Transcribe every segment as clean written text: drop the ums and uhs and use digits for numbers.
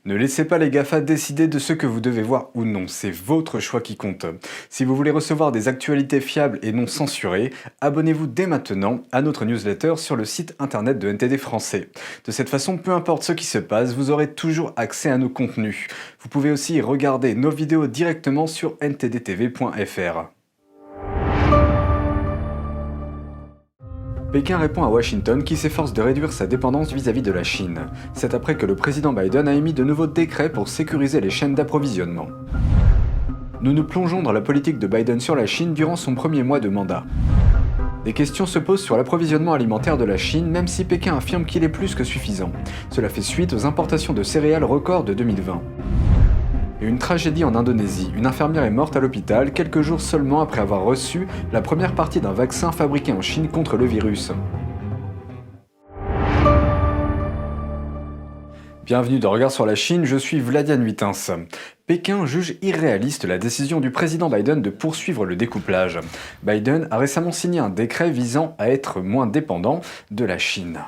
Ne laissez pas les GAFA décider de ce que vous devez voir ou non, c'est votre choix qui compte. Si vous voulez recevoir des actualités fiables et non censurées, abonnez-vous dès maintenant à notre newsletter sur le site internet de NTD français. De cette façon, peu importe ce qui se passe, vous aurez toujours accès à nos contenus. Vous pouvez aussi regarder nos vidéos directement sur ntdtv.fr. Pékin répond à Washington qui s'efforce de réduire sa dépendance vis-à-vis de la Chine. C'est après que le président Biden a émis de nouveaux décrets pour sécuriser les chaînes d'approvisionnement. Nous nous plongeons dans la politique de Biden sur la Chine durant son premier mois de mandat. Des questions se posent sur l'approvisionnement alimentaire de la Chine, même si Pékin affirme qu'il est plus que suffisant. Cela fait suite aux importations de céréales records de 2020. Et une tragédie en Indonésie. Une infirmière est morte à l'hôpital quelques jours seulement après avoir reçu la première partie d'un vaccin fabriqué en Chine contre le virus. Bienvenue dans Regard sur la Chine, je suis Vladian Huitens. Pékin juge irréaliste la décision du président Biden de poursuivre le découplage. Biden a récemment signé un décret visant à être moins dépendant de la Chine.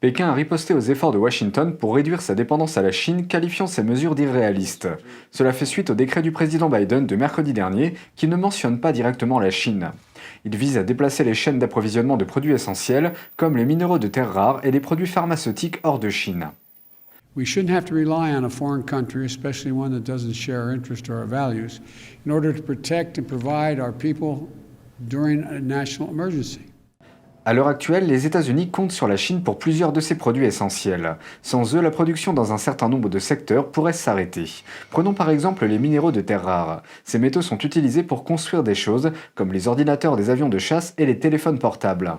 Pékin a riposté aux efforts de Washington pour réduire sa dépendance à la Chine, qualifiant ces mesures d'irréalistes. Cela fait suite au décret du président Biden de mercredi dernier qui ne mentionne pas directement la Chine. Il vise à déplacer les chaînes d'approvisionnement de produits essentiels comme les minéraux de terres rares et les produits pharmaceutiques hors de Chine. We shouldn't have to rely on a foreign country, especially one that doesn't share our interests or our values, in order to protect and provide our people during a national emergency. À l'heure actuelle, les États-Unis comptent sur la Chine pour plusieurs de ces produits essentiels. Sans eux, la production dans un certain nombre de secteurs pourrait s'arrêter. Prenons par exemple les minéraux de terres rares. Ces métaux sont utilisés pour construire des choses comme les ordinateurs des avions de chasse et les téléphones portables.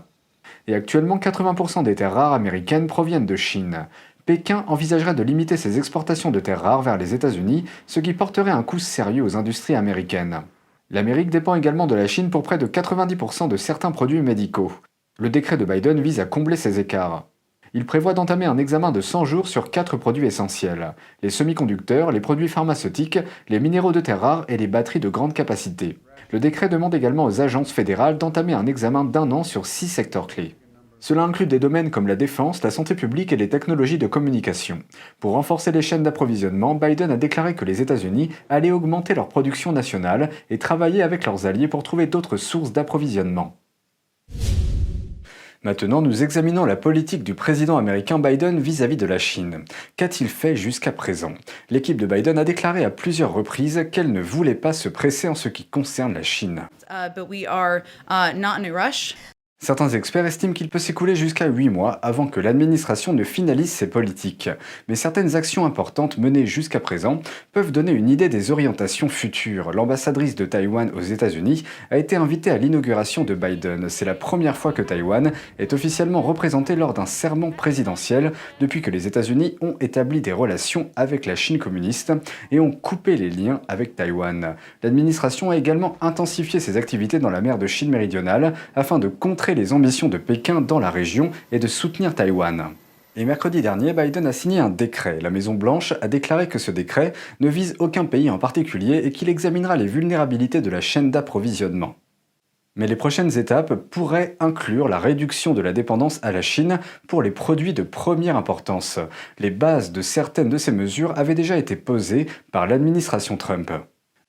Et actuellement, 80% des terres rares américaines proviennent de Chine. Pékin envisagerait de limiter ses exportations de terres rares vers les États-Unis, ce qui porterait un coup sérieux aux industries américaines. L'Amérique dépend également de la Chine pour près de 90% de certains produits médicaux. Le décret de Biden vise à combler ces écarts. Il prévoit d'entamer un examen de 100 jours sur 4 produits essentiels: les semi-conducteurs, les produits pharmaceutiques, les minéraux de terres rares et les batteries de grande capacité. Le décret demande également aux agences fédérales d'entamer un examen d'1 an sur 6 secteurs clés. Cela inclut des domaines comme la défense, la santé publique et les technologies de communication. Pour renforcer les chaînes d'approvisionnement, Biden a déclaré que les États-Unis allaient augmenter leur production nationale et travailler avec leurs alliés pour trouver d'autres sources d'approvisionnement. Maintenant, nous examinons la politique du président américain Biden vis-à-vis de la Chine. Qu'a-t-il fait jusqu'à présent? L'équipe de Biden a déclaré à plusieurs reprises qu'elle ne voulait pas se presser en ce qui concerne la Chine. But we are not in a rush. Certains experts estiment qu'il peut s'écouler jusqu'à 8 mois avant que l'administration ne finalise ses politiques. Mais certaines actions importantes menées jusqu'à présent peuvent donner une idée des orientations futures. L'ambassadrice de Taïwan aux États-Unis a été invitée à l'inauguration de Biden. C'est la première fois que Taïwan est officiellement représentée lors d'un serment présidentiel depuis que les États-Unis ont établi des relations avec la Chine communiste et ont coupé les liens avec Taïwan. L'administration a également intensifié ses activités dans la mer de Chine méridionale afin de contrer les ambitions de Pékin dans la région et de soutenir Taïwan. Et mercredi dernier, Biden a signé un décret. La Maison-Blanche a déclaré que ce décret ne vise aucun pays en particulier et qu'il examinera les vulnérabilités de la chaîne d'approvisionnement. Mais les prochaines étapes pourraient inclure la réduction de la dépendance à la Chine pour les produits de première importance. Les bases de certaines de ces mesures avaient déjà été posées par l'administration Trump.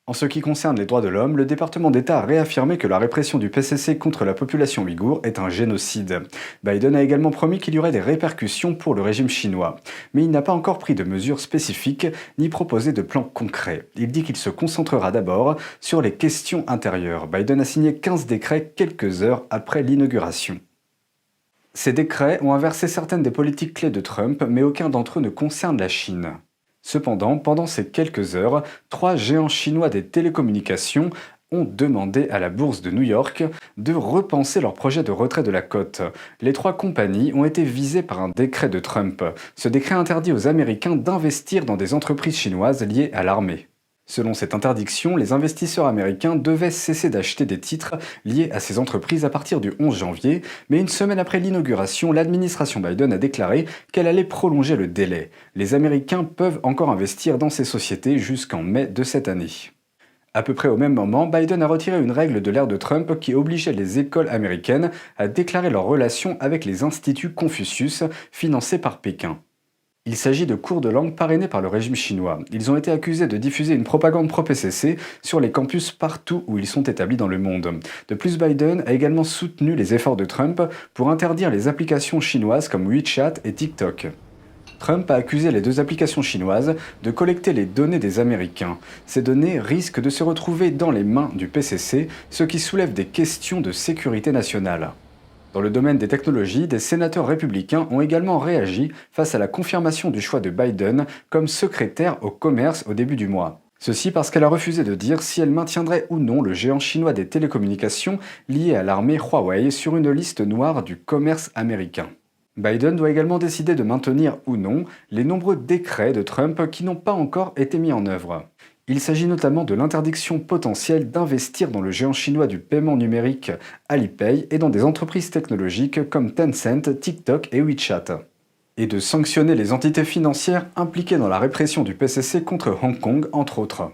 En ce qui concerne les droits de l'homme, le département d'État a réaffirmé que la répression du PCC contre la population ouïghour est un génocide. Biden a également promis qu'il y aurait des répercussions pour le régime chinois. Mais il n'a pas encore pris de mesures spécifiques ni proposé de plan concret. Il dit qu'il se concentrera d'abord sur les questions intérieures. Biden a signé 15 décrets quelques heures après l'inauguration. Ces décrets ont inversé certaines des politiques clés de Trump, mais aucun d'entre eux ne concerne la Chine. Cependant, pendant ces quelques heures, 3 géants chinois des télécommunications ont demandé à la bourse de New York de repenser leur projet de retrait de la cote. Les 3 compagnies ont été visées par un décret de Trump. Ce décret interdit aux Américains d'investir dans des entreprises chinoises liées à l'armée. Selon cette interdiction, les investisseurs américains devaient cesser d'acheter des titres liés à ces entreprises à partir du 11 janvier, mais une semaine après l'inauguration, l'administration Biden a déclaré qu'elle allait prolonger le délai. Les Américains peuvent encore investir dans ces sociétés jusqu'en mai de cette année. À peu près au même moment, Biden a retiré une règle de l'ère de Trump qui obligeait les écoles américaines à déclarer leurs relations avec les instituts Confucius financés par Pékin. Il s'agit de cours de langue parrainés par le régime chinois. Ils ont été accusés de diffuser une propagande pro-PCC sur les campus partout où ils sont établis dans le monde. De plus, Biden a également soutenu les efforts de Trump pour interdire les applications chinoises comme WeChat et TikTok. Trump a accusé les deux applications chinoises de collecter les données des Américains. Ces données risquent de se retrouver dans les mains du PCC, ce qui soulève des questions de sécurité nationale. Dans le domaine des technologies, des sénateurs républicains ont également réagi face à la confirmation du choix de Biden comme secrétaire au commerce au début du mois. Ceci parce qu'elle a refusé de dire si elle maintiendrait ou non le géant chinois des télécommunications lié à l'armée Huawei sur une liste noire du commerce américain. Biden doit également décider de maintenir ou non les nombreux décrets de Trump qui n'ont pas encore été mis en œuvre. Il s'agit notamment de l'interdiction potentielle d'investir dans le géant chinois du paiement numérique Alipay et dans des entreprises technologiques comme Tencent, TikTok et WeChat. Et de sanctionner les entités financières impliquées dans la répression du PCC contre Hong Kong, entre autres.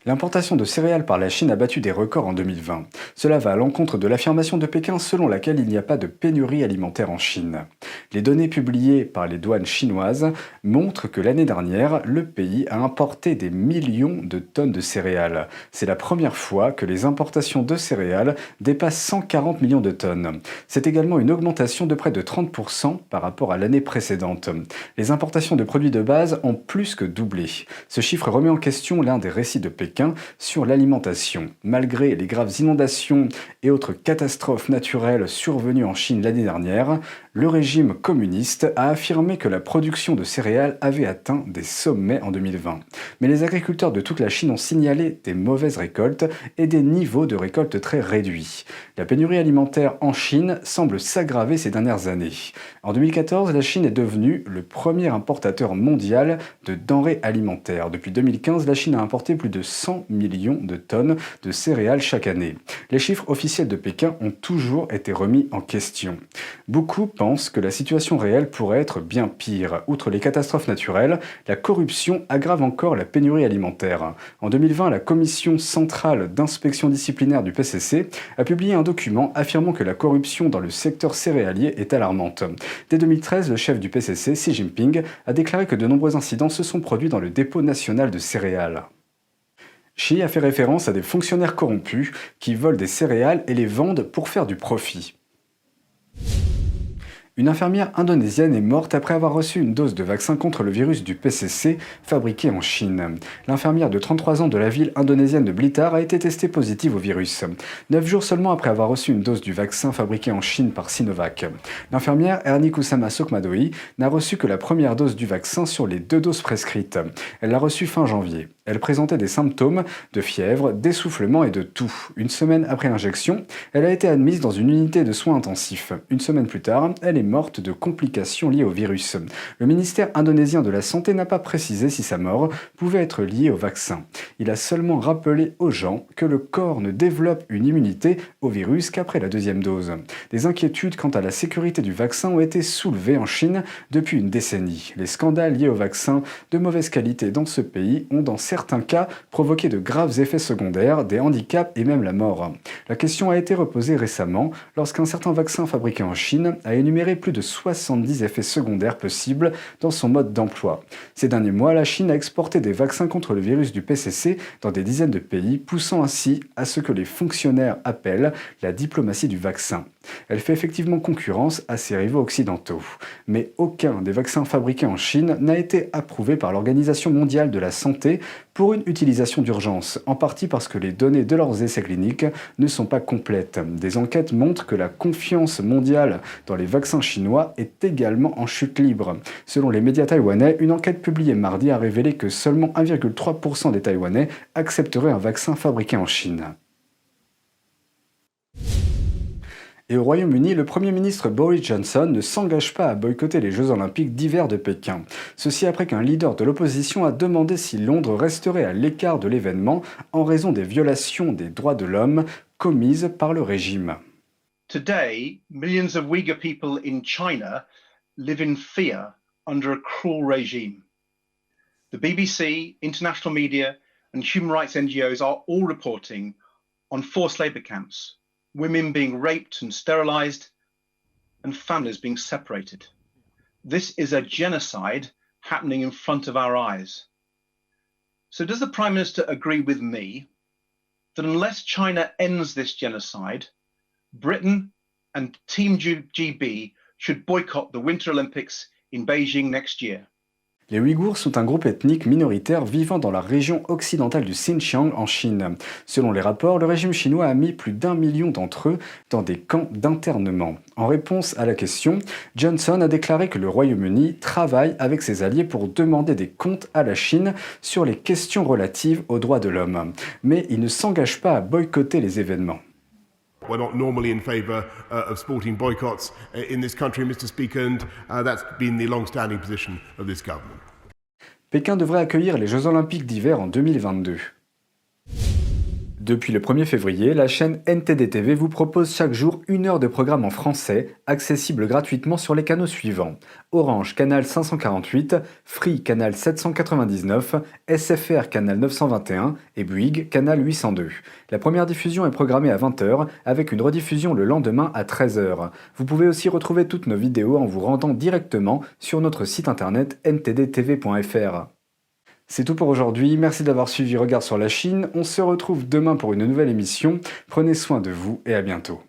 L'importation de céréales par la Chine a battu des records en 2020. Cela va à l'encontre de l'affirmation de Pékin selon laquelle il n'y a pas de pénurie alimentaire en Chine. Les données publiées par les douanes chinoises montrent que l'année dernière, le pays a importé des millions de tonnes de céréales. C'est la première fois que les importations de céréales dépassent 140 millions de tonnes. C'est également une augmentation de près de 30% par rapport à l'année précédente. Les importations de produits de base ont plus que doublé. Ce chiffre remet en question l'un des récits de Pékin sur l'alimentation. Malgré les graves inondations et autres catastrophes naturelles survenues en Chine l'année dernière, le régime communiste a affirmé que la production de céréales avait atteint des sommets en 2020. Mais les agriculteurs de toute la Chine ont signalé des mauvaises récoltes et des niveaux de récolte très réduits. La pénurie alimentaire en Chine semble s'aggraver ces dernières années. En 2014, la Chine est devenue le premier importateur mondial de denrées alimentaires. Depuis 2015, la Chine a importé plus de 100 millions de tonnes de céréales chaque année. Les chiffres officiels de Pékin ont toujours été remis en question. Beaucoup pensent que la situation réelle pourrait être bien pire. Outre les catastrophes naturelles, la corruption aggrave encore la pénurie alimentaire. En 2020, la Commission centrale d'inspection disciplinaire du PCC a publié un document affirmant que la corruption dans le secteur céréalier est alarmante. Dès 2013, le chef du PCC, Xi Jinping, a déclaré que de nombreux incidents se sont produits dans le dépôt national de céréales. Xi a fait référence à des fonctionnaires corrompus qui volent des céréales et les vendent pour faire du profit. Une infirmière indonésienne est morte après avoir reçu une dose de vaccin contre le virus du PCC fabriqué en Chine. L'infirmière de 33 ans de la ville indonésienne de Blitar a été testée positive au virus, 9 jours seulement après avoir reçu une dose du vaccin fabriqué en Chine par Sinovac. L'infirmière Ernie Kusama Sokmadoi n'a reçu que la première dose du vaccin sur les 2 doses prescrites. Elle l'a reçue fin janvier. Elle présentait des symptômes de fièvre, d'essoufflement et de toux. Une semaine après l'injection, elle a été admise dans une unité de soins intensifs. Une semaine plus tard, elle est morte de complications liées au virus. Le ministère indonésien de la Santé n'a pas précisé si sa mort pouvait être liée au vaccin. Il a seulement rappelé aux gens que le corps ne développe une immunité au virus qu'après la 2e dose. Des inquiétudes quant à la sécurité du vaccin ont été soulevées en Chine depuis une décennie. Les scandales liés au vaccin de mauvaise qualité dans ce pays ont dans certains cas provoqué de graves effets secondaires, des handicaps et même la mort. La question a été reposée récemment lorsqu'un certain vaccin fabriqué en Chine a énuméré plus de 70 effets secondaires possibles dans son mode d'emploi. Ces derniers mois, la Chine a exporté des vaccins contre le virus du PCC dans des dizaines de pays, poussant ainsi à ce que les fonctionnaires appellent la diplomatie du vaccin. Elle fait effectivement concurrence à ses rivaux occidentaux. Mais aucun des vaccins fabriqués en Chine n'a été approuvé par l'Organisation mondiale de la santé pour une utilisation d'urgence, en partie parce que les données de leurs essais cliniques ne sont pas complètes. Des enquêtes montrent que la confiance mondiale dans les vaccins chinois est également en chute libre. Selon les médias taïwanais, une enquête publiée mardi a révélé que seulement 1,3% des Taïwanais accepteraient un vaccin fabriqué en Chine. Et au Royaume-Uni, le Premier ministre Boris Johnson ne s'engage pas à boycotter les Jeux Olympiques d'hiver de Pékin. Ceci après qu'un leader de l'opposition a demandé si Londres resterait à l'écart de l'événement en raison des violations des droits de l'homme commises par le régime. Today, millions of Uyghur people in China live in fear under a cruel regime. The BBC, international media, and human rights NGOs are all reporting on forced labour camps, women being raped and sterilised, and families being separated. This is a genocide happening in front of our eyes. So does the Prime Minister agree with me that unless China ends this genocide, Britain and Team GB should boycott the Winter Olympics in Beijing next year? Les Ouïghours sont un groupe ethnique minoritaire vivant dans la région occidentale du Xinjiang en Chine. Selon les rapports, le régime chinois a mis plus d'1 million d'entre eux dans des camps d'internement. En réponse à la question, Johnson a déclaré que le Royaume-Uni travaille avec ses alliés pour demander des comptes à la Chine sur les questions relatives aux droits de l'homme. Mais il ne s'engage pas à boycotter les événements. We're not normally in favour of sporting boycotts in this country, Mr. Speaker, and that's been the long-standing position of this government. Pékin devrait accueillir les Jeux Olympiques d'hiver en 2022. Depuis le 1er février, la chaîne NTD TV vous propose chaque jour 1 heure de programme en français, accessible gratuitement sur les canaux suivants. Orange, canal 548, Free, canal 799, SFR, canal 921 et Bouygues, canal 802. La première diffusion est programmée à 20h, avec une rediffusion le lendemain à 13h. Vous pouvez aussi retrouver toutes nos vidéos en vous rendant directement sur notre site internet ntdtv.fr. C'est tout pour aujourd'hui, merci d'avoir suivi Regard sur la Chine, on se retrouve demain pour une nouvelle émission, prenez soin de vous et à bientôt.